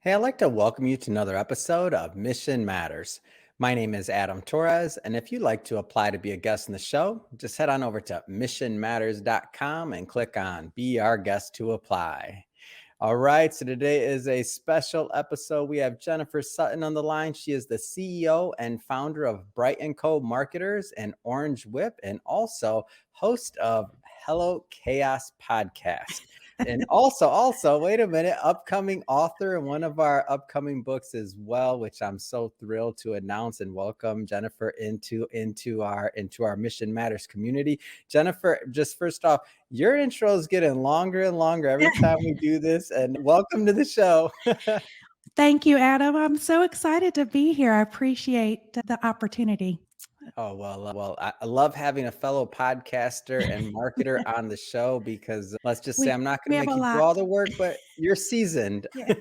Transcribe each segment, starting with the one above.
Hey, I'd like to welcome you to another episode of Mission Matters. My name is Adam Torres, and if you'd like to apply to be a guest in the show, just head on over to missionmatters.com and click on Be Our Guest to apply. All right, so today is a special episode. We have Jennifer Sutton on the line. She is the CEO and founder of Bright& Co. Marketers and Orange Whip, and also host of Hello Chaos podcast. And also, wait a minute, upcoming author in one of our upcoming books as well, which I'm so thrilled to announce and welcome Jennifer into our Mission Matters community. Jennifer, just first off, your intro is getting longer and longer every time we do this, and welcome to the show. Thank you, Adam. I'm so excited to be here. I appreciate the opportunity. Oh, well, I love having a fellow podcaster and marketer on the show because let's just say We I'm not we going to have make a you do lot. all the work, but you're seasoned. Yeah.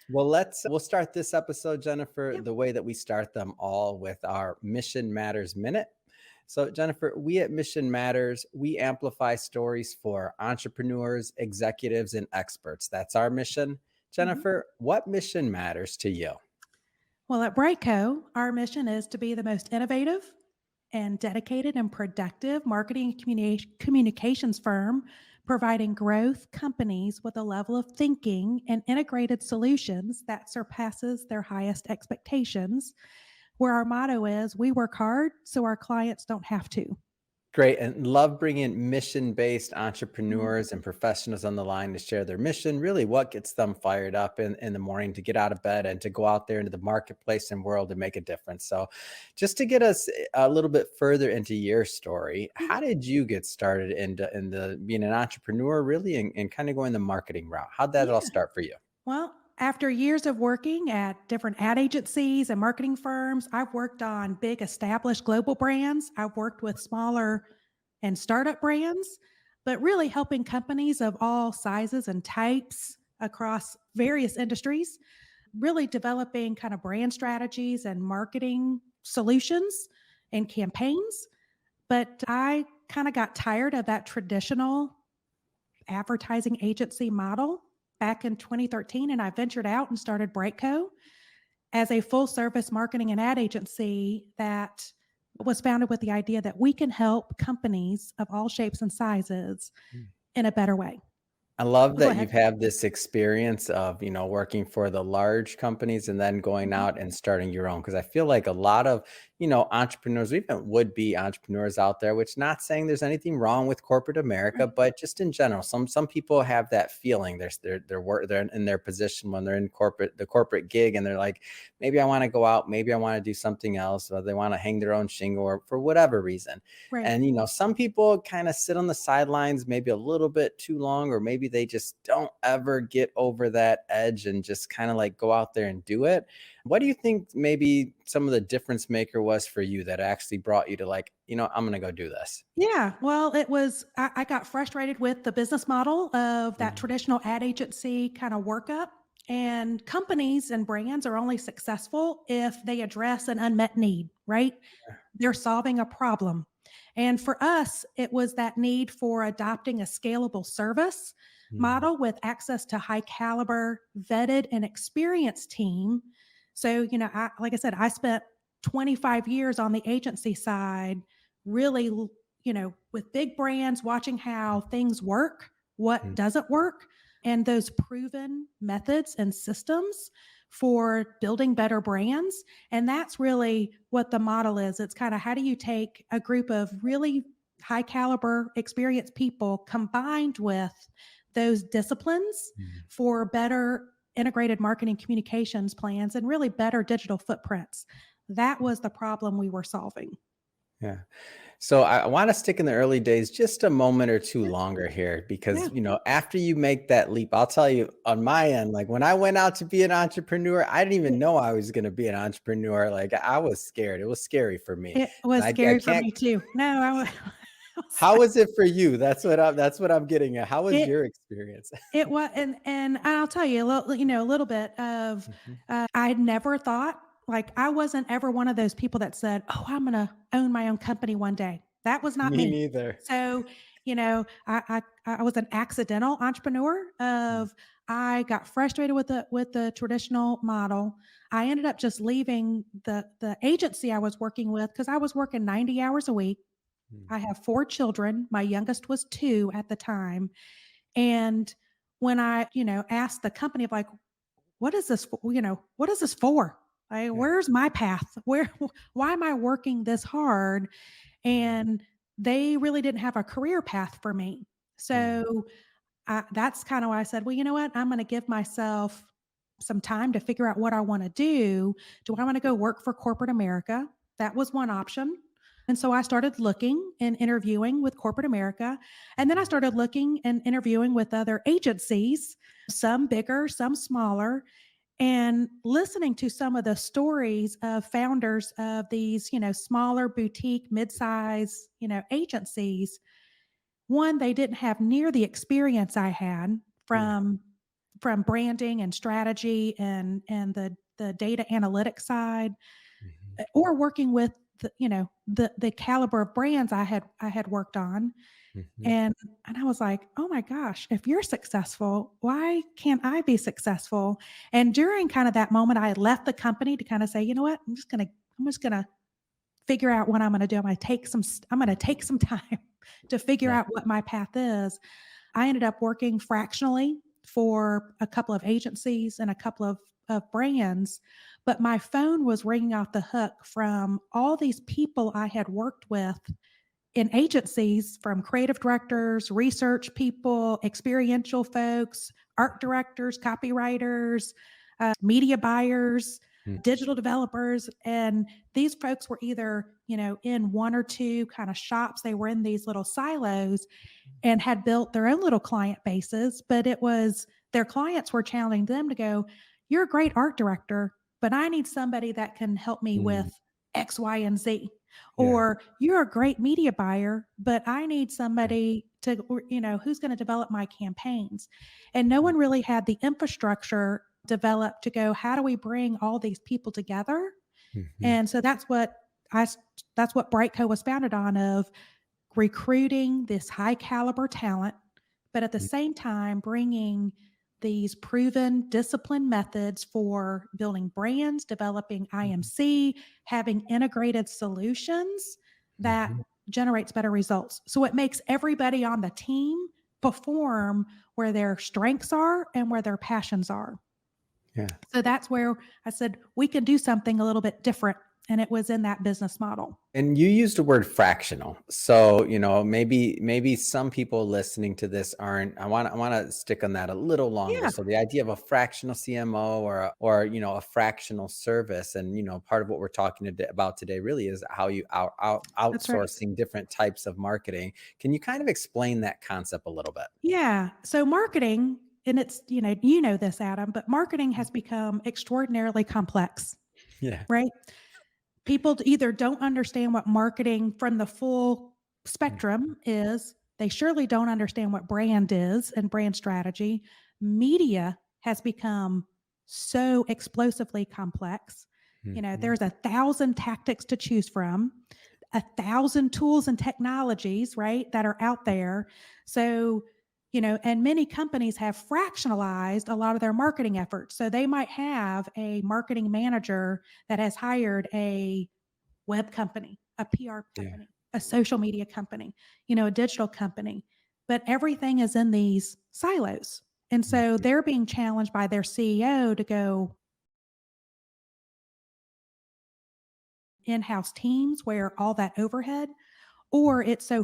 Well, we'll start this episode, Jennifer, Yep. the way that we start them all with our Mission Matters Minute. So, Jennifer, we at Mission Matters, we amplify stories for entrepreneurs, executives, and experts. That's our mission. Mhm. Jennifer, what mission matters to you? Well, at Brightco, our mission is to be the most innovative and dedicated and productive marketing and communications firm, providing growth companies with a level of thinking and integrated solutions that surpasses their highest expectations. Where our motto is, we work hard so our clients don't have to. Great, and love bringing mission-based Mhm. entrepreneurs and professionals on the line to share their mission, really what gets them fired up in the morning to get out of bed and to go out there into the marketplace and world and make a difference. So just to get us a little bit further into your story, Mhm. how did you get started into being an entrepreneur really and kind of going the marketing route? How'd that all Yeah. start for you? Well, after years of working at different ad agencies and marketing firms, I've worked on big established global brands. I've worked with smaller and startup brands, but really helping companies of all sizes and types across various industries, really developing kind of brand strategies and marketing solutions and campaigns. But I kind of got tired of that traditional advertising agency model back in 2013, and I ventured out and started Brightco as a full service marketing and ad agency that was founded with the idea that we can help companies of all shapes and sizes in a better way. I love Go that ahead. you've had this experience of, working for the large companies and then going Mhm. out and starting your own. Cause I feel like a lot of, entrepreneurs, even would be entrepreneurs out there, which not saying there's anything wrong with corporate America, Right. but just in general, some people have that feeling they're in their position when they're in the corporate gig and they're like, maybe I want to go out, maybe I want to do something else, or they want to hang their own shingle or for whatever reason. Right. And, some people kind of sit on the sidelines maybe a little bit too long, or maybe they just don't ever get over that edge and just kind of like go out there and do it. What do you think maybe some of the difference maker was for you that actually brought you to like, I'm going to go do this? Yeah. Well, I got frustrated with the business model of that Mhm. traditional ad agency kind of workup. And companies and brands are only successful if they address an unmet need, right? They're solving a problem. And for us, it was that need for adopting a scalable service Mhm. model with access to high caliber, vetted, and experienced team. So, like I said, I spent 25 years on the agency side, really, with big brands, watching how things work, what Mhm. doesn't work, and those proven methods and systems for building better brands. And that's really what the model is. It's kind of how do you take a group of really high caliber, experienced people combined with those disciplines Mhm. for better integrated marketing communications plans and really better digital footprints. That was the problem we were solving. Yeah. So I want to stick in the early days just a moment or two Yeah. longer here because, Yeah. after you make that leap, I'll tell you on my end, like when I went out to be an entrepreneur, I didn't even know I was going to be an entrepreneur. Like I was scared. It was scary for me. It was I scary for can't. me too. No, I was How was it for you? That's what I'm getting at. How was it your experience? it was and I'll tell you a little bit of Mhm. I had never thought like I wasn't ever one of those people that said, "Oh, I'm gonna own my own company one day." That was not Me me. neither. So, I was an accidental entrepreneur Mm. of I got frustrated with the traditional model. I ended up just leaving the agency I was working with because I was working 90 hours a week. Mm. I have 4 children. My youngest was 2 at the time, and when I, asked the company of like, "What is this for?" "What is this for? Yeah. Where's my path? Where why am I working this hard?" Mm. And they really didn't have a career path for me. Mm. So that's kind of why I said, well, you know what? I'm going to give myself some time to figure out what I want to do. Do I want to go work for corporate America? That was one option. And so I started looking and interviewing with corporate America. And then I Mhm. started looking and interviewing with other agencies, some bigger, some smaller, and listening to some of the stories of founders of these, smaller boutique, mid-size, agencies. One, they didn't have near the experience I had Yeah. from branding and strategy and the data analytics side, Mhm. or working with the caliber of brands I had worked on. Mhm. And I was like, "Oh my gosh, if you're successful, why can't I be successful?" And during kind of that moment, I had left the company to kind of say, "You know what? I'm just gonna figure out what I'm gonna do. I'm gonna take some time to figure Yeah. out what my path is." I ended up working fractionally for a couple of agencies and a couple of brands, but my phone was ringing off the hook from all these people I had worked with in agencies, from creative directors, research people, experiential folks, art directors, copywriters, media buyers, Mm. digital developers. And these folks were either, in one or two kind of shops, they were in these little silos and had built their own little client bases, but it was their clients were challenging them to go, "You're a great art director, but I need somebody that can help me Mm. with X, Y, and Z." Yeah. Or, "You're a great media buyer, but I need somebody to, who's going to develop my campaigns." And no Mm. one really had the infrastructure developed to go, how do we bring all these people together? Mhm. And so I, that's what Brightco was founded on, of recruiting this high caliber talent, but at the Mm. same time, bringing these proven discipline methods for building brands, developing IMC, having integrated solutions that Mhm. generates better results. So it makes everybody on the team perform where their strengths are and where their passions are. Yeah. So that's where I said, we can do something a little bit different. And it was in that business model. And you used the word fractional. So, maybe some people listening to this aren't I want to stick on that a little longer. Yeah, So the idea of a fractional CMO or a fractional service, and part of what we're talking about today really is how you that's right. outsourcing different types of marketing. Can you kind of explain that concept a little bit? Yeah. So marketing, and it's, you know this, Adam, but marketing has become extraordinarily complex, Yeah. right? People either don't understand what marketing from the full Mm. spectrum is. They surely don't understand what brand is and brand strategy. Media has become so explosively complex. Mhm. There's 1,000 tactics to choose from, 1,000 tools and technologies, right, that are out there. So, and many companies have fractionalized a lot of their marketing efforts. So they might have a marketing manager that has hired a web company, a PR Yeah. company, a social media company, a digital company, but everything is in these silos. And so Mhm. they're being challenged by their CEO to go in-house teams where all that overhead, or it's so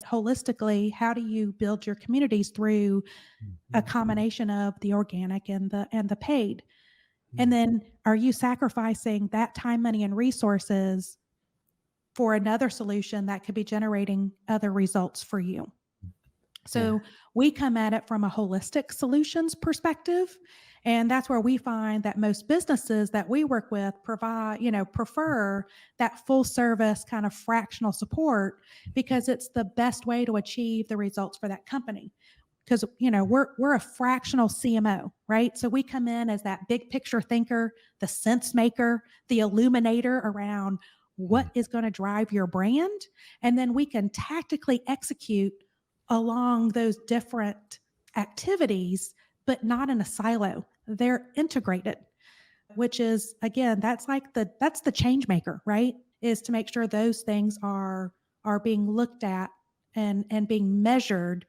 holistically, how do you build your communities through a Mhm. combination of the organic and the paid? And Mm. then are you sacrificing that time, money, and resources for another solution that could be generating other results for you. Yeah. So we come at it from a holistic solutions perspective. And that's where we find that most businesses that we work with prefer that full service kind of fractional support because it's the best way to achieve the results for that company. Because we're a fractional CMO, right? So we come in as that big picture thinker, the sense maker, the illuminator around what Mm. is going to drive your brand, and then we can tactically execute along those different activities, but not in a silo. They're integrated, which is again, that's the change maker, right? Is to make sure those things are being looked at and being measured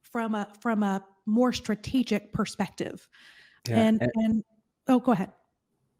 from a more strategic perspective. Yeah. And oh, go ahead.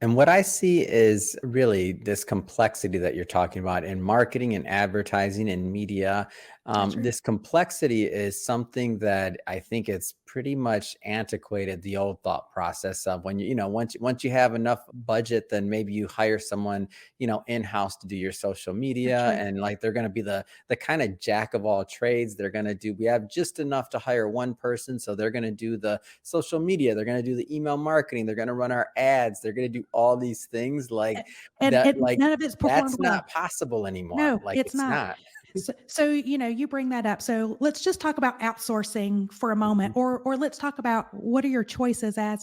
And what I see is really this complexity that you're talking about in marketing and advertising and media. That's right. This complexity is something that I think it's pretty much antiquated the old thought process of when once you have enough budget, then maybe you hire someone in house to do your social That's media, right. and like they're going to be the kind of jack of all trades. They're going to do. We have just enough to hire one person, so they're going to do the social media. They're going to do the email marketing. They're going to run our ads. They're going to do all these things A like and that. and Like none of it's performed that's well. not possible anymore. No, Like it's it's not. not. So, you bring that up. So let's just talk about outsourcing for a moment, Mhm. or let's talk about what are your choices Yeah.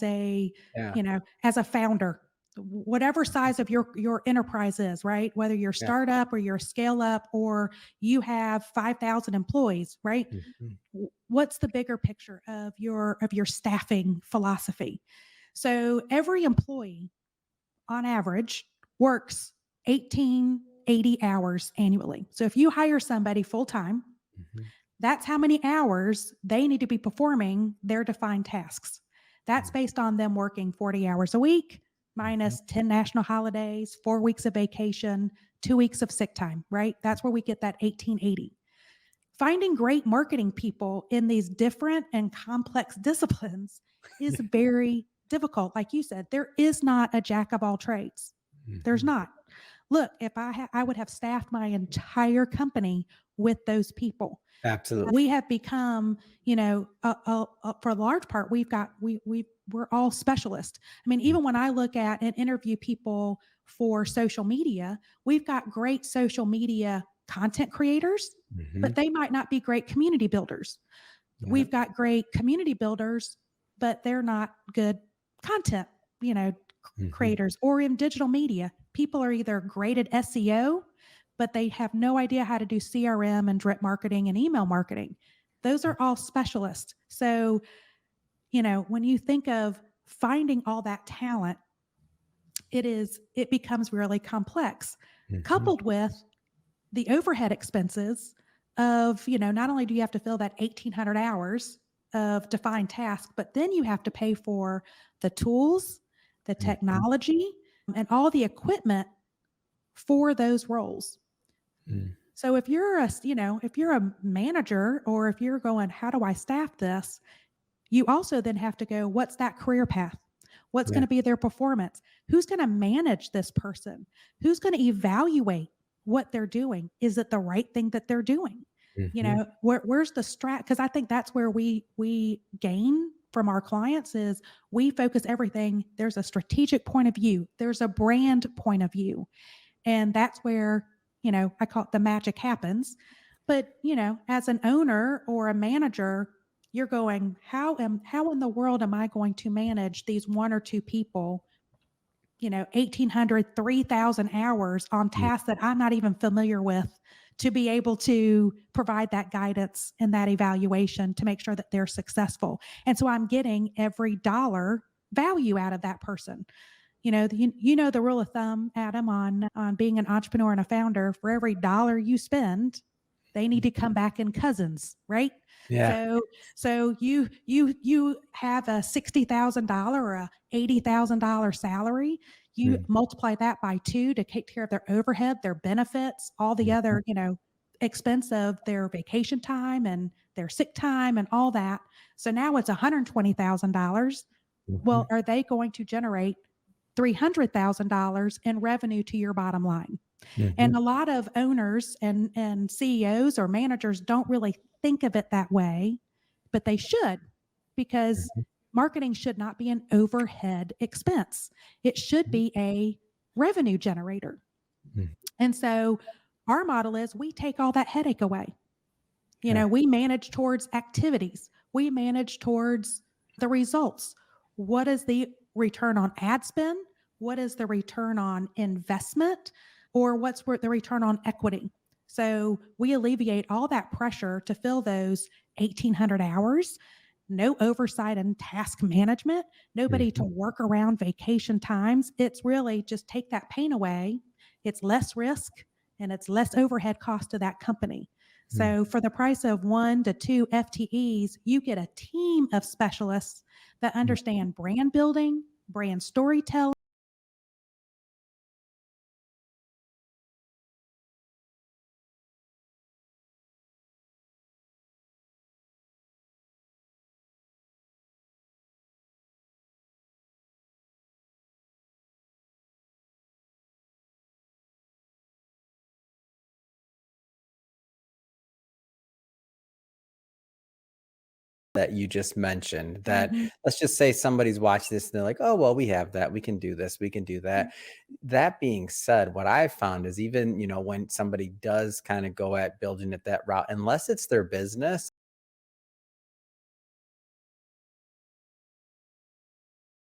as a founder, whatever size of your enterprise is, right? Whether you're Yeah. startup or you're scale up or you have 5,000 employees, right? Mhm. What's the bigger picture of your staffing philosophy? So every employee on average works 1880 hours annually. So if you hire somebody full time, Mhm. that's how many hours they need to be performing their defined tasks. That's Mhm. based on them working 40 hours a week, Mhm. minus 10 national holidays, 4 weeks of vacation, 2 weeks of sick time, right? That's where we get that 1880. Finding great marketing people in these different and complex disciplines is very difficult. Like you said, there is not a jack of all trades. There's Mhm. not. Look, if I would have staffed my entire company with those people. Absolutely. We have become, for a large part, we're all specialists. I mean, Mm. even when I look at and interview people for social media, we've got great social media content creators, Mhm. but they might not be great community builders. Yeah. We've got great community builders, but they're not good content, you know, Mhm. creators or in digital media. People are either great at SEO, but they have no idea how to do CRM and drip marketing and email marketing. Those are all specialists. So, when you think of finding all that talent, it becomes really complex. Mhm. Coupled with the overhead expenses of, not only do you have to fill that 1,800 hours of defined task, but then you have to pay for the tools, the Mhm. technology, and all the equipment for those roles. Mm. So if you're a manager or if you're going, how do I staff this? You also then have to go, what's that career path? What's going Yeah. to be their performance? Who's going to manage this person? Who's going to evaluate what they're doing? Is it the right thing that they're doing? Mhm. Where's the strat? Because I think that's where we gain from our clients is we focus everything. There's a strategic point of view. There's a brand point of view. And that's where, I call it the magic happens. But, as an owner or a manager, you're going, how in the world am I going to manage these one or two people, 1,800, 3,000 hours on Mm. tasks that I'm not even familiar with to be able to provide that guidance and that evaluation to make sure that they're successful. And so I'm getting every dollar value out of that person. The rule of thumb, Adam, on being an entrepreneur and a founder, for every dollar you spend, they need to come back in cousins, right? Yeah. So you have a $60,000 or a $80,000 salary. You Mm. multiply that by two to take care of their overhead, their benefits, all the Mhm. other expense of their vacation time and their sick time and all that. So now it's $120,000. Mhm. Well, are they going to generate $300,000 in revenue to your bottom line? And Mhm, a lot of owners and CEOs or managers don't really think of it that way, but they should, because mhm, marketing should not be an overhead expense. It should mhm, be a revenue generator. mhm. And so our model is we take all that headache away. Yeah. We manage towards activities. We manage towards the results. What is the return on ad spend? What is the return on investment? Or what's the return on equity? So we alleviate all that pressure to fill those 1,800 hours, no oversight and task management, nobody to Mhm, work around vacation times. It's really just take that pain away. It's less risk and it's less overhead cost to that company. mm. So for the price of 1 to 2 FTEs, you get a team of specialists that Mm. understand brand building, brand storytelling. That you just mentioned that Mhm. let's just say somebody's watching this and they're like, "Oh, well, we have that. We can do this. We can do that." That being said, what I've found is even, when somebody does kind of go at building it that route, unless it's their business,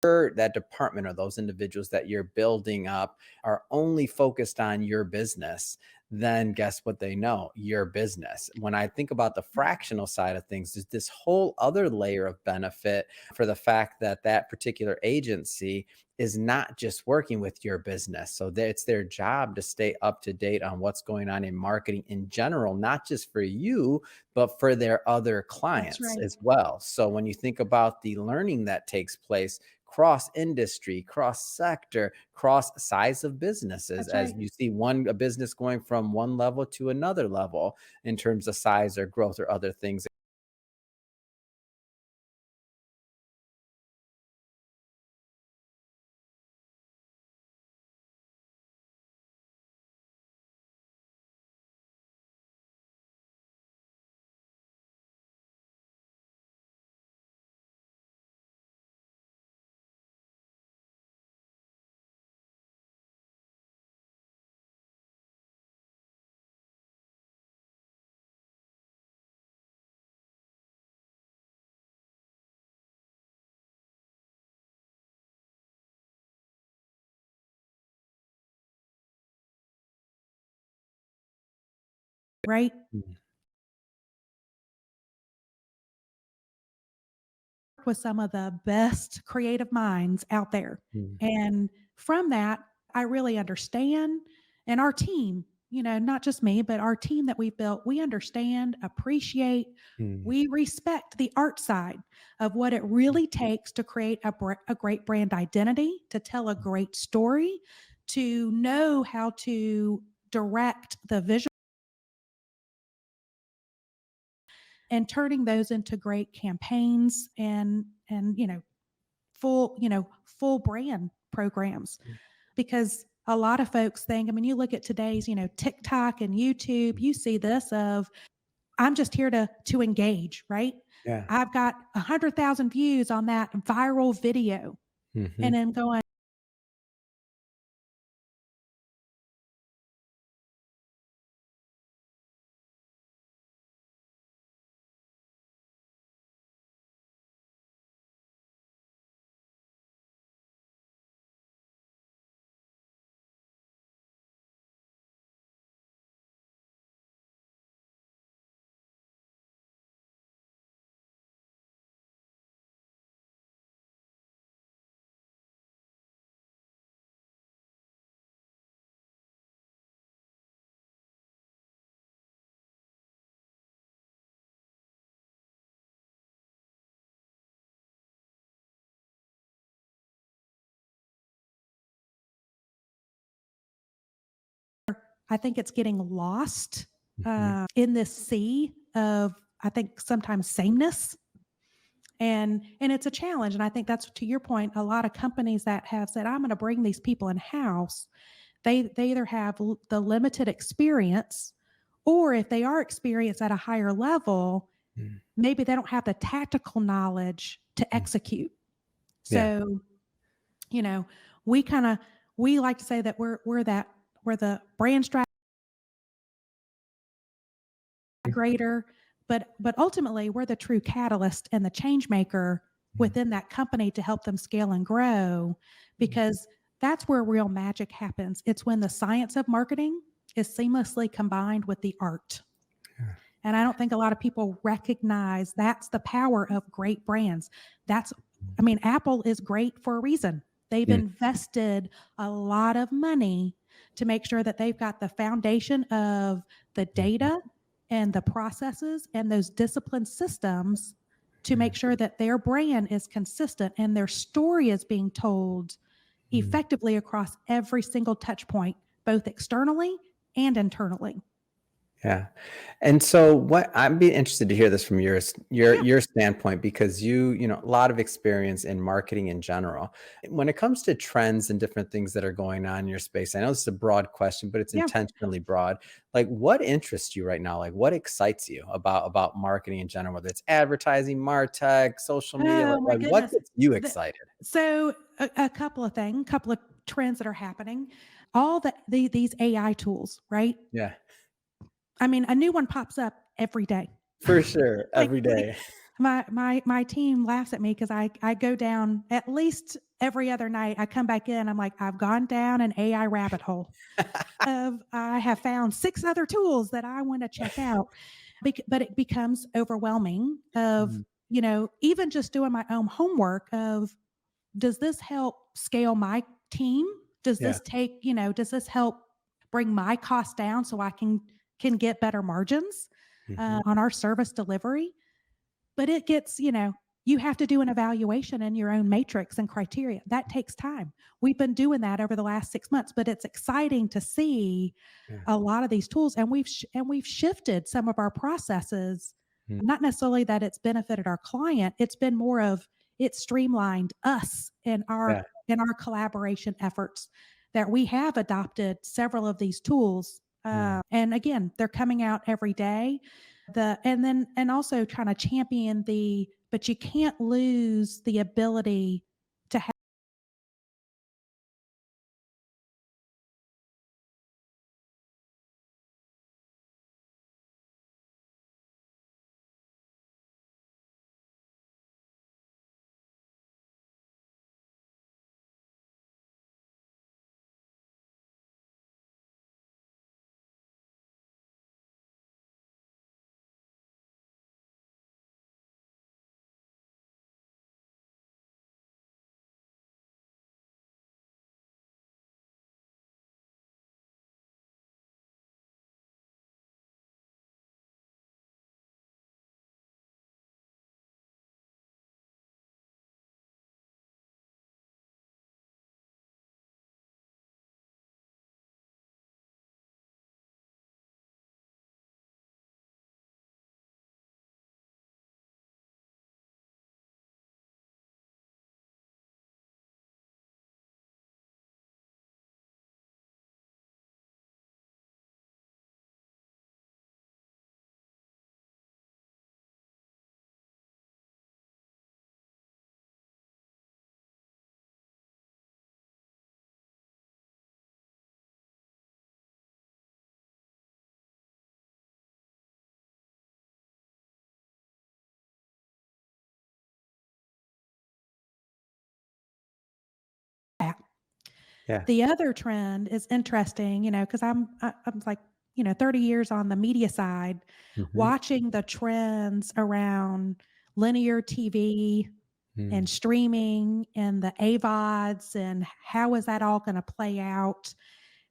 that department or those individuals that you're building up are only focused on your business, then guess what they know? Your business. When I think about the fractional side of things, there's this whole other layer of benefit for the fact that that particular agency is not just working with your business. So it's their job to stay up to date on what's going on in marketing in general, not just for you, but for their other That's clients right. as well. So when you think about the learning that takes place, cross industry, cross sector, cross size of businesses, That's as right. you see a business going from one level to another level in terms of size or growth or other things. Right. Mm, With some of the best creative minds out there. mm, And from that, I really understand. And our team, not just me, but our team that we've built, we understand, appreciate, mm, we respect the art side of what it really takes to create a great brand identity, to tell a great story, to know how to direct the visual and turning those into great campaigns and full brand programs. mm, Because a lot of folks think, I mean, you look at today's, TikTok and YouTube, mm. you see this of I'm just here to engage, right? Yeah. I've got 100,000 views on that viral video. And Mhm. then going, I think it's getting lost Mhm. in this sea of, I think, sometimes sameness. And it's a challenge. And I think that's to your point, a lot of companies that have said, I'm going to bring these people in house, They either have the limited experience, or if they are experienced at a higher level, Mm, maybe they don't have the tactical knowledge to mm. execute. Yeah. So, you know, we kind of we like to say that we're the brand grader, but ultimately we're the true catalyst and the change maker Mm, within that company to help them scale and grow, mm. because that's where real magic happens. It's when the science of marketing is seamlessly combined with the art. Yeah. And I don't think a lot of people recognize that's the power of great brands. That's, I mean, Apple is great for a reason. They've Mm, invested a lot of money to make sure that they've got the foundation of the mhm, data and the processes and those disciplined systems to yeah. make sure that their brand is consistent and their story is being told Mm. effectively across every single touch point, both externally and internally. Yeah. And so what I'd be interested to hear this from Yeah, your standpoint because a lot of experience in marketing in general. When it comes to trends and different things that are going on in your space, I know this is a broad question, but it's yeah. intentionally broad. Like what interests you right now? Like what excites you about marketing in general, whether it's advertising, MarTech, social media, Oh my like what goodness. gets you The excited? so a couple of things, couple of trends that are happening. All these AI tools, right? Yeah. I mean, a new one pops up every day. For sure. Every Like day. my team laughs at me because I go down at least every other night. I come back in, I'm like, I've gone down an AI rabbit hole of I have found 6 other tools that I want to check out. But it becomes overwhelming of, Mm, even just doing my own homework of, does this help scale my team? Does yeah. this does this help bring my costs down so I can get better margins Mhm. on our service delivery? But it gets, you have to do an evaluation in your own matrix and criteria. That takes time. We've been doing that over the last 6 months, but it's exciting to see Yeah. a lot of these tools, and we've shifted some of our processes. Mm, Not necessarily that it's benefited our client, it's been more of it's streamlined us yeah. in our collaboration efforts, that we have adopted several of these tools. Mm, And again, they're coming out every day. And also trying to champion but you can't lose the ability to have that. yeah. The other trend is interesting, because I'm like, 30 years on the media side, Mhm. watching the trends around linear TV Mm, and streaming and the AVODs and how is that all going to play out?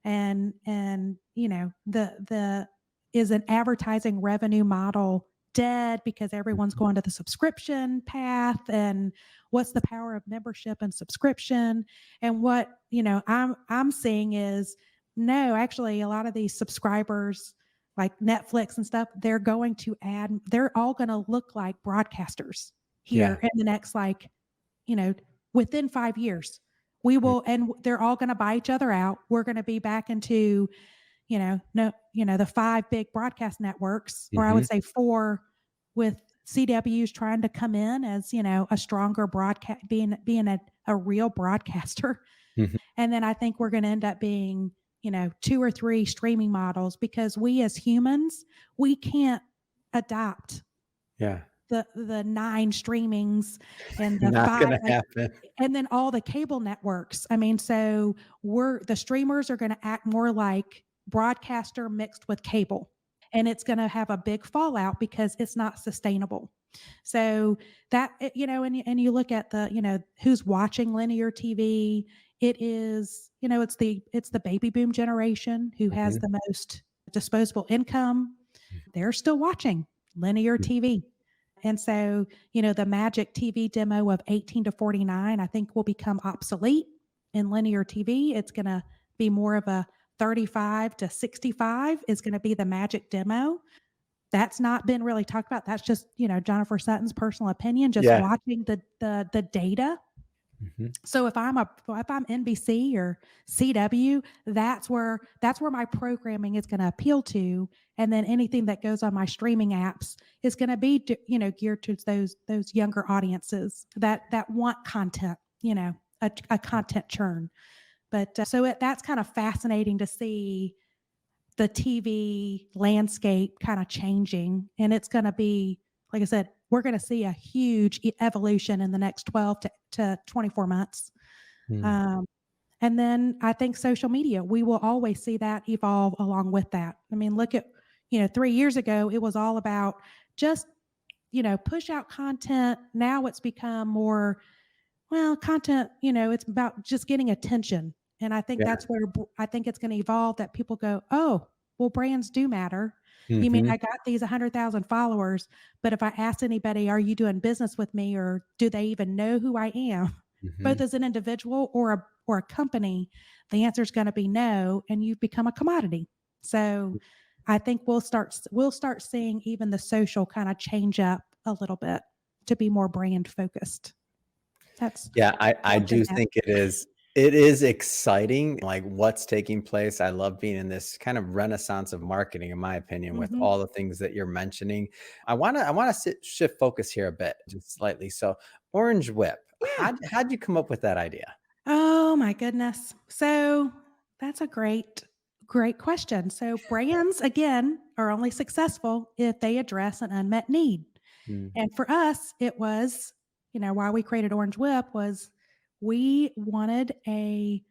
And the is an advertising revenue model dead because everyone's mhm. going to the subscription path, and what's the power of membership and subscription? And what I'm seeing is, no, actually a lot of these subscribers like Netflix and stuff, they're all going to look like broadcasters Yeah. here in the next, like, you know within 5 years. We Mm, will, and they're all going to buy each other out. We're going to be back into, no, the five big broadcast networks, or I would mhm, say four, with CW's trying to come in as, a stronger broadcast, being a real broadcaster. mhm. And then I think we're going to end up being, two or three streaming models, because we as humans, we can't adopt Yeah. the nine streamings and the Not five, gonna happen. and then all the cable networks. I mean, so the streamers are going to act more like broadcaster mixed with cable. And it's going to have a big fallout because it's not sustainable. So and you look at who's watching linear TV. It is, it's the baby boom generation who has Mhm, the most disposable income. They're still watching linear mhm, TV. And so, the magic TV demo of 18 to 49, I think, will become obsolete in linear TV. It's going to be more of a 35 to 65 is going to be the magic demo. That's not been really talked about. That's just, Jennifer Sutton's personal opinion, just yeah, watching the data. mhm, So if I'm NBC or CW, that's where my programming is going to appeal to, and then anything that goes on my streaming apps is going to be geared towards those younger audiences that want content, a content churn. But that's kind of fascinating to see the TV landscape kind of changing, and it's going to be, like I said, we're going to see a huge evolution in the next 12 to 24 months. mm, Um, and then I think social media, we will always see that evolve along with that. I mean, look at, 3 years ago, it was all about just, push out content. Now it's become more, well, content, it's about just getting attention. And I think yeah, that's where I think it's going to evolve, that people go, oh, well, brands do matter. You mean mhm, I got these 100,000 followers, but if I ask anybody, are you doing business with me, or do they even know who I am, both mhm. as an individual or a company, the answer is going to be no, and you've become a commodity. So I think we'll start seeing even the social kind of change up a little bit to be more brand focused. That's Yeah, I watching do that. think it is exciting, like, what's taking place. I love being in this kind of renaissance of marketing, in my opinion, with Mhm. all the things that you're mentioning. I wanna shift focus here a bit, just slightly. So, Orange Whip, Yeah. how'd you come up with that idea? Oh my goodness. So that's a great question. So brands, again, are only successful if they address an unmet need. Mm, And for us, it was, why we created Orange Whip was we wanted a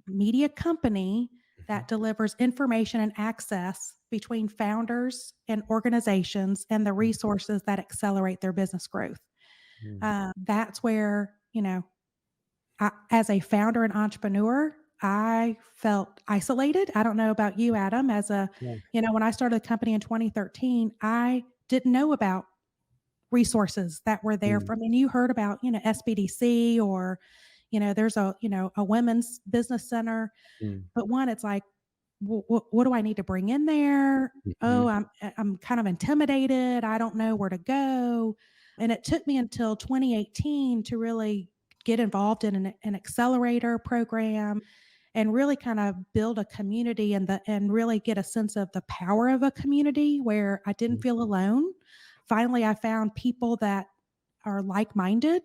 media company mhm, that delivers information and access between founders and organizations and the resources that accelerate their business growth. mm, That's where, as a founder and entrepreneur, I felt isolated. I don't know about you, Adam. yeah, When I started the company in 2013, I didn't know about resources that were there mm, from, and you heard about, SBDC, or, there's a women's business center. mm, But one, it's like, what do I need to bring in there? Oh, mhm, I'm kind of intimidated. I don't know where to go. And it took me until 2018 to really get involved in an accelerator program and really kind of build a community, and really get a sense of the power of a community where I didn't mm, feel alone. Finally, I found people that are like-minded,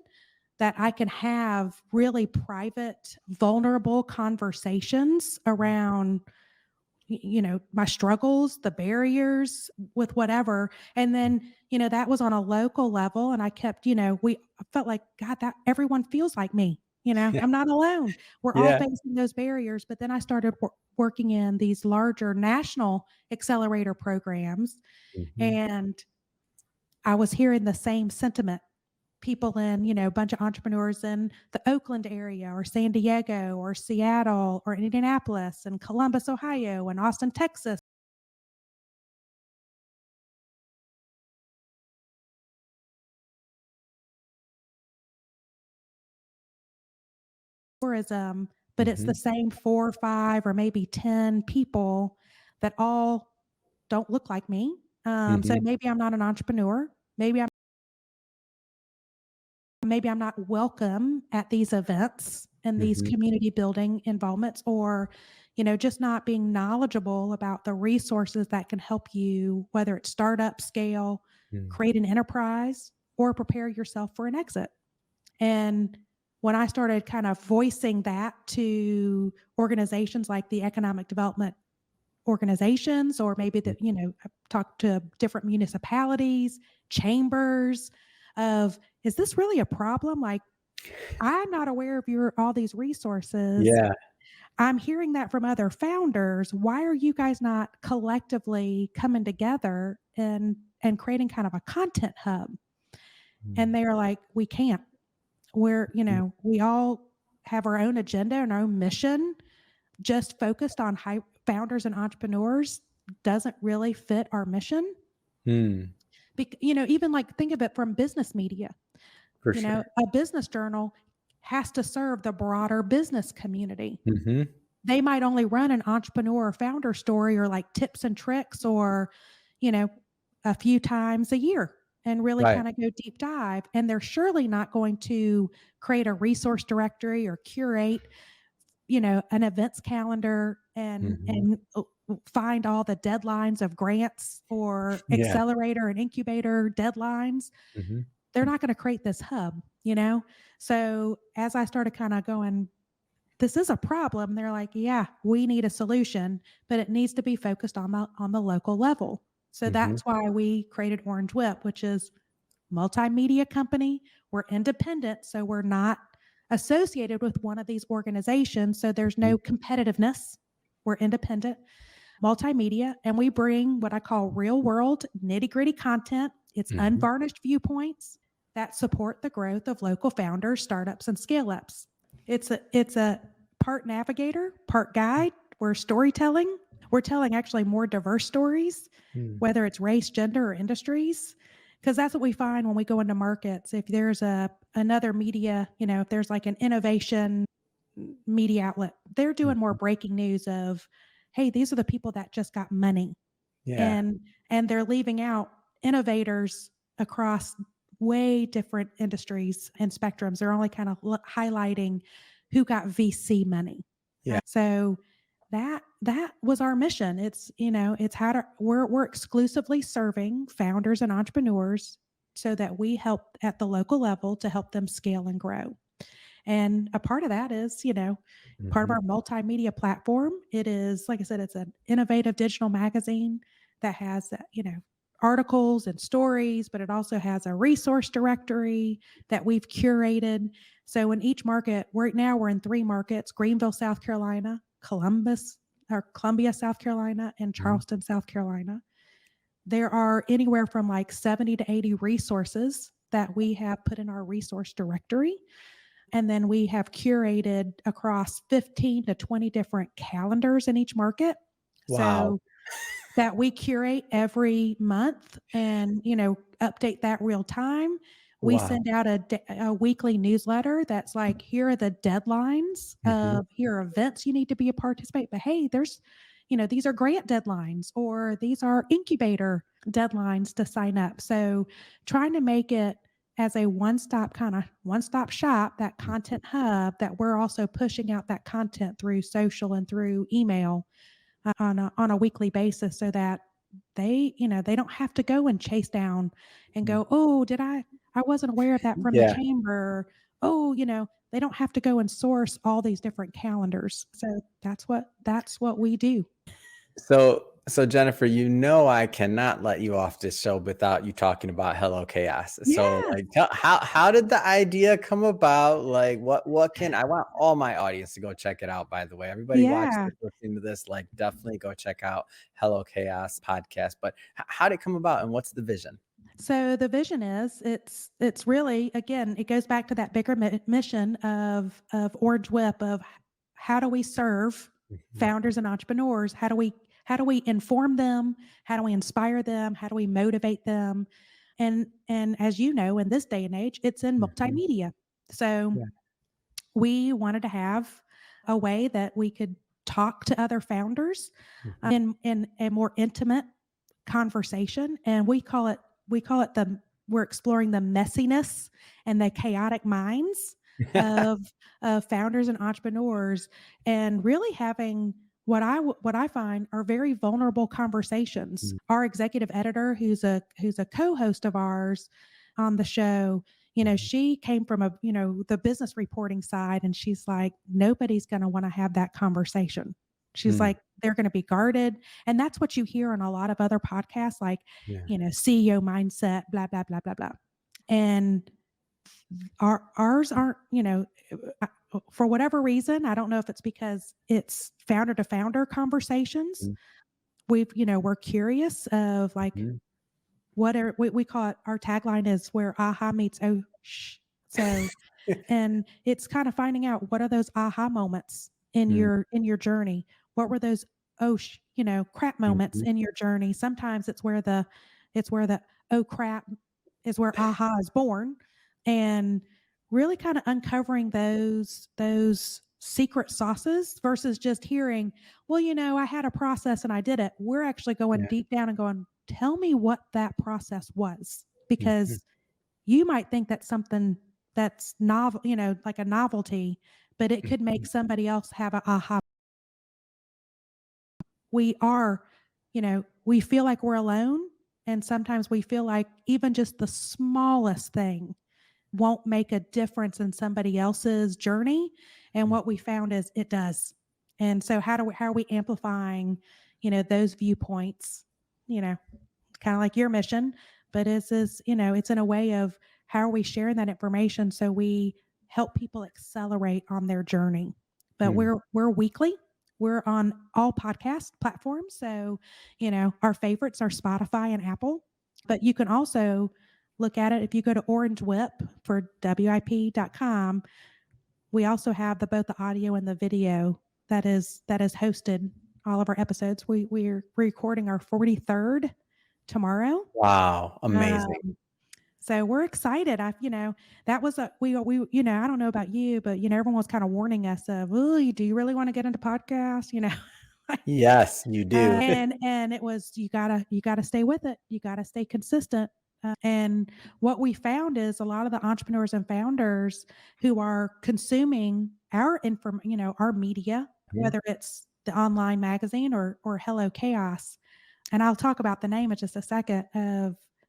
that I can have really private, vulnerable conversations around, my struggles, the barriers with whatever. And then, that was on a local level. And I kept, I felt like, God, that everyone feels like me. yeah, I'm not alone. We're all yeah, facing those barriers. But then I started working in these larger national accelerator programs, mhm, and I was hearing the same sentiment. People in, a bunch of entrepreneurs in the Oakland area or San Diego or Seattle or Indianapolis and Columbus, Ohio, and Austin, Texas. Tourism, but it's the mhm, same 4 or 5 or maybe 10 people that all don't look like me. So mhm, maybe I'm not an entrepreneur. Maybe I'm not welcome at these events. in these Mhm. community building involvements, or, just not being knowledgeable about the resources that can help you, whether it's startup, scale, Mm. create an enterprise, or prepare yourself for an exit. And when I started kind of voicing that to organizations like the economic development organizations, or maybe Mhm. that, I've talked to different municipalities, chambers of, is this really a problem? Like, I'm not aware of your all these resources. Yeah. I'm hearing that from other founders. Why are you guys not collectively coming together and creating kind of a content hub? And Mm. they are like, we can't. We're, Mm. we all have our own agenda and our own mission. Just focused on high founders and entrepreneurs doesn't really fit our mission. Mm. Even like think of it from business media. For sure. A business journal has to serve the broader business community. Mhm. They might only run an entrepreneur or founder story, or like tips and tricks, or, you know, a few times a year, and really Right. kind of go deep dive. And they're surely not going to create a resource directory or curate, an events calendar Mhm. and find all the deadlines of grants or Yeah. accelerator and incubator deadlines. Mhm. They're not going to create this hub. So as I started kind of going, this is a problem. They're like, yeah, we need a solution, but it needs to be focused on the local level. So Mhm. that's why we created Orange Whip, which is multimedia company. We're independent, so we're not associated with one of these organizations. So there's Mhm. no competitiveness. We're independent, multimedia, and we bring what I call real world nitty gritty content. It's Mhm. unvarnished viewpoints that support the growth of local founders, startups, and scale ups. It's a part navigator, part guide. We're storytelling. We're telling actually more diverse stories, Mm. whether it's race, gender, or industries, because that's what we find when we go into markets. If there's another media, if there's like an innovation media outlet, they're doing more Mhm. breaking news of, hey, these are the people that just got money, Yeah. and they're leaving out innovators across way different industries and spectrums. They're only kind of highlighting who got VC money. Yeah. So that was our mission. It's how to we're exclusively serving founders and entrepreneurs so that we help at the local level to help them scale and grow. And a part of that is, part of Mhm. our multimedia platform. It is, like I said, it's an innovative digital magazine that has, articles and stories, but it also has a resource directory that we've curated. So in each market, right now we're in 3 markets: Greenville, South Carolina, Columbia, South Carolina, and Mhm. Charleston, South Carolina. There are anywhere from like 70 to 80 resources that we have put in our resource directory. And then we have curated across 15 to 20 different calendars in each market. Wow. So that we curate every month and, update that real time. We Wow. send out a weekly newsletter that's like, here are the deadlines Mhm. of, here are events you need to be a participate. But hey, these are grant deadlines, or these are incubator deadlines to sign up. So trying to make it as a one-stop shop, that Mhm. content hub, that we're also pushing out that content through social and through email on a weekly basis, so that they don't have to go and chase down and Mm. go, oh, I wasn't aware of that from the Yeah. chamber. Oh, they don't have to go and source all these different calendars. So that's what we do. So Jennifer, I cannot let you off this show without you talking about Hello Chaos. So, Yes. like, how did the idea come about? Like, what can I want all my audience to go check it out, by the way. Everybody watching Yeah. this, listening to this, like, definitely go check out Hello Chaos podcast. But how did it come about and what's the vision? So the vision is, it's really, again, it goes back to that bigger mission of Orange Whip, of how do we serve Mhm. founders and entrepreneurs? How do we inform them? How do we inspire them? How do we motivate them? And as you know, in this day and age, it's in Mhm. multimedia. So Yeah. we wanted to have a way that we could talk to other founders Mhm. in a more intimate conversation, and we call it the we're exploring the messiness and the chaotic minds of founders and entrepreneurs, and really having what I find are very vulnerable conversations. Mm, Our executive editor, who's a co-host of ours on the show, mhm, she came from the business reporting side, and she's like, nobody's going to want to have that conversation. She's mm, like, they're going to be guarded. And that's what you hear on a lot of other podcasts, like, yeah, CEO mindset, blah, blah, blah, blah, blah. And ours aren't, for whatever reason, I don't know if it's because it's founder to founder conversations. mm, We're curious of like, mhm. what are we call it, our tagline is where aha meets oh sh. So, and it's kind of finding out what are those aha moments Mm, in your journey. What were those crap moments mhm, in your journey? Sometimes it's where the oh crap is where aha is born, and really kind of uncovering those secret sauces versus just hearing, well, I had a process and I did it. We're actually going yeah, deep down and going, tell me what that process was, mhm, because you might think that's something that's novel, like a novelty, but it could make mhm, somebody else have a aha. We are, we feel like we're alone. And sometimes we feel like even just the smallest thing won't make a difference in somebody else's journey. And mm, what we found is it does. And so how are we amplifying, those viewpoints, you know, kind of like your mission, but it's in a way of how are we sharing that information so we help people accelerate on their journey. But mm, we're weekly. We're on all podcast platforms. So, our favorites are Spotify and Apple. But you can also look at it if you go to Orange Whip for WIP.com. We also have both the audio and the video that is hosted all of our episodes. We're recording our 43rd tomorrow. wow, amazing. Um, so we're excited. That was I don't know about you, but everyone was kind of warning us of, oh, do you really want to get into podcasts? Yes, you do. And it was, you gotta stay with it. You gotta stay consistent. And what we found is a lot of the entrepreneurs and founders who are consuming our media, Mhm, whether it's the online magazine or Hello Chaos, and I'll talk about the name in just a second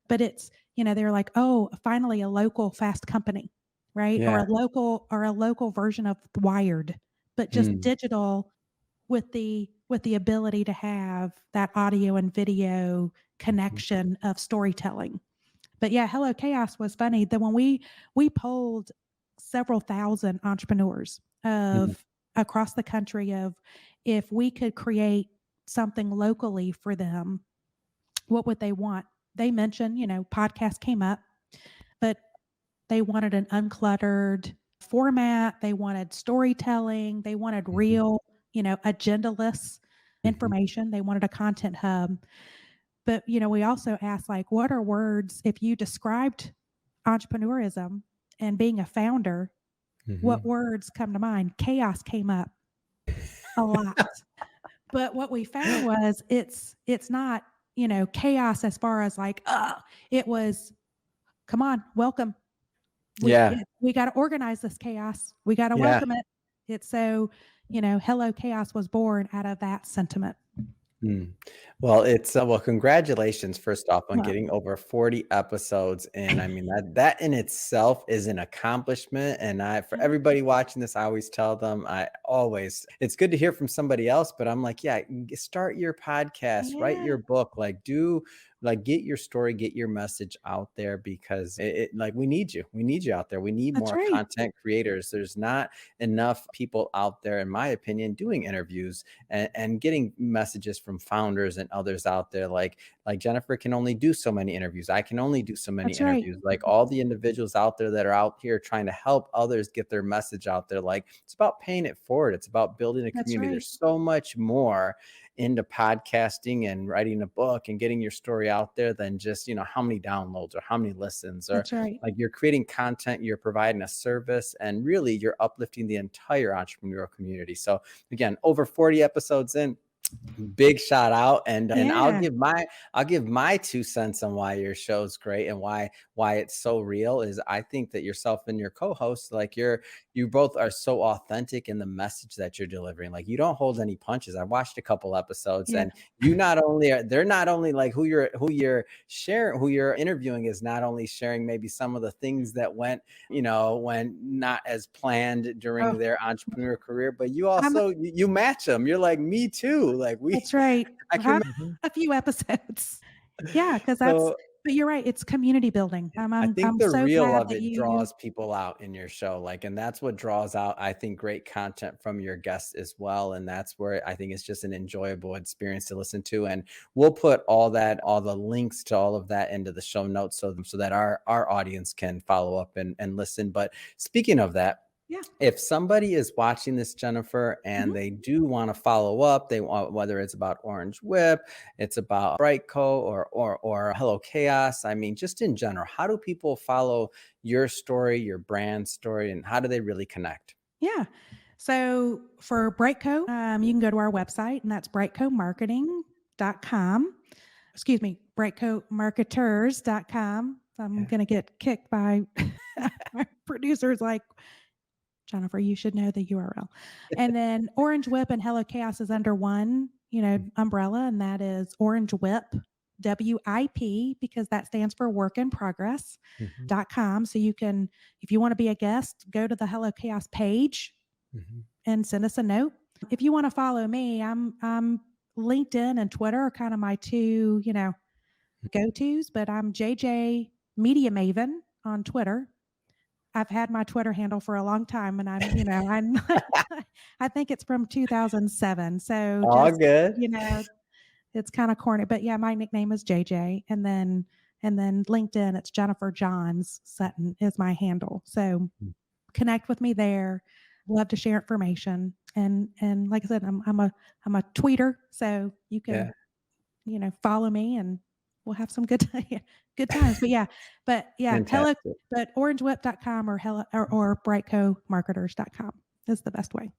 but it's, they're like, "Oh, finally a local fast company," right? Or yeah, a local version of Wired, but just mm, digital with the ability to have that audio and video mhm, connection of storytelling. But yeah, Hello Chaos was funny. That when we polled several thousand entrepreneurs mhm, of across the country of if we could create something locally for them, what would they want? They mentioned, podcast came up, but they wanted an uncluttered format. They wanted storytelling. They wanted mhm, real, agendaless mhm, information. They wanted a content hub. But, we also asked, like, what are words, if you described entrepreneurism and being a founder, what mhm. words come to mind? Chaos came up a lot. But what we found was it's not, chaos as far as like, it was, come on, welcome. Yeah, We got to organize this chaos. We got to yeah. welcome it. It's so, Hello Chaos was born out of that sentiment. Mm. Well, well, congratulations first off on Well, getting over 40 episodes in. I mean, that in itself is an accomplishment. And for yeah, everybody watching this, I always tell them, it's good to hear from somebody else, but I'm like, yeah, start your podcast, write yeah, your book, get your story, get your message out there because like we need you. We need you out there. We need that's more right. content creators. There's not enough people out there, in my opinion, doing interviews and getting messages from founders and others out there like Jennifer can only do so many interviews. I can only do so many That's right. interviews. Like all the individuals out there that are out here trying to help others get their message out there. Like it's about paying it forward. It's about building a That's community. right. There's so much more into podcasting and writing a book and getting your story out there than just, how many downloads or how many listens or That's right. like you're creating content, you're providing a service, and really you're uplifting the entire entrepreneurial community. So again, over 40 episodes in, Big shout out, and Yeah. I'll give my 2 cents on why your show's great and why it's so real is I think that yourself and your co-host, like, you both are so authentic in the message that you're delivering. Like, you don't hold any punches. I watched a couple episodes, Yeah. and you not only are they're not only like who you're interviewing is not only sharing maybe some of the things that went not as planned Oh, during their entrepreneur career, but you I'm also you match them. You're like, me too. Like we that's right. I I can have a few episodes. Yeah, because that's so but you're right, it's community building. I think I'm the so real glad of that it you draws people out in your show, like, and that's what draws out, I think, great content from your guests as well, and that's where I think it's just an enjoyable experience to listen to, and we'll put all the links to all of that into the show notes so that our audience can follow up and listen. But speaking of that, yeah. if somebody is watching this, Jennifer, and Mhm. they do want to follow up, they want whether it's about Orange Whip, it's about Brightco or Hello Chaos. I mean, just in general, how do people follow your story, your brand story, and how do they really connect? Yeah. So for Brightco, you can go to our website, and that's brightcomarketing.com. Excuse me, brightcomarketers.com. I'm Yeah. gonna get kicked by my producers like, Jennifer, you should know the URL. And then Orange Whip and Hello Chaos is under one, umbrella, and that is Orange Whip, WIP, because that stands for work in Mhm, progress.com. So you can, if you want to be a guest, go to the Hello Chaos page mhm, and send us a note. If you want to follow me, I'm LinkedIn and Twitter are kind of my two, go-tos, but I'm JJ Media Maven on Twitter. I've had my Twitter handle for a long time, and I'm not I think it's from 2007, so all just, good. it's kinda corny, but yeah, my nickname is JJ, and then LinkedIn, it's Jennifer Johns Sutton is my handle, so Mm, connect with me there. Love to share information, and like I said, I'm a tweeter, so you can yeah, follow me and we'll have some good good times. But yeah, hello, fantastic. but orangewhip.com or hello or brightcomarketers.com is the best way.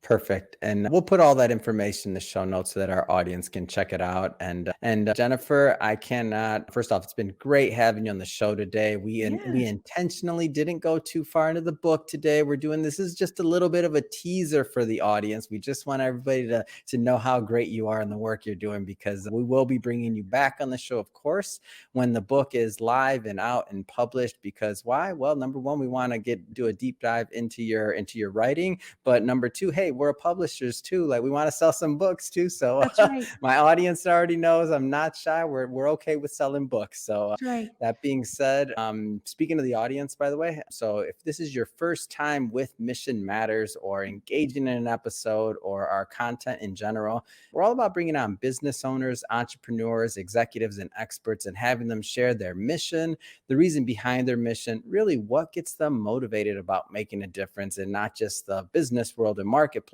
Perfect. And we'll put all that information in the show notes so that our audience can check it out. And Jennifer, I cannot. First off, it's been great having you on the show today. We Yes. intentionally didn't go too far into the book today. We're doing this is just a little bit of a teaser for the audience. We just want everybody to know how great you are in the work you're doing because we will be bringing you back on the show, of course, when the book is live and out and published. Because why? Well, number one, we want to do a deep dive into your writing, but number two, hey, we're publishers too. Like we want to sell some books too. So That's right. my audience already knows I'm not shy. We're okay with selling books. So That's right. that being said, speaking of the audience, by the way, so if this is your first time with Mission Matters or engaging in an episode or our content in general, we're all about bringing on business owners, entrepreneurs, executives, and experts and having them share their mission, the reason behind their mission, really what gets them motivated about making a difference in not just the business world and marketplace,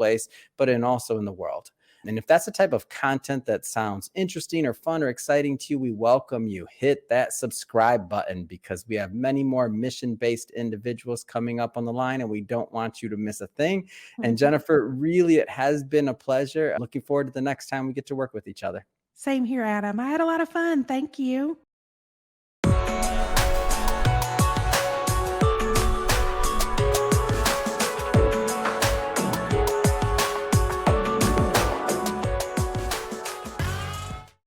but also in the world. And if that's the type of content that sounds interesting or fun or exciting to you, we welcome you. Hit that subscribe button because we have many more mission based individuals coming up on the line and we don't want you to miss a thing. And Mhm. Jennifer, really, it has been a pleasure. Looking forward to the next time we get to work with each other. Same here, Adam. I had a lot of fun. Thank you.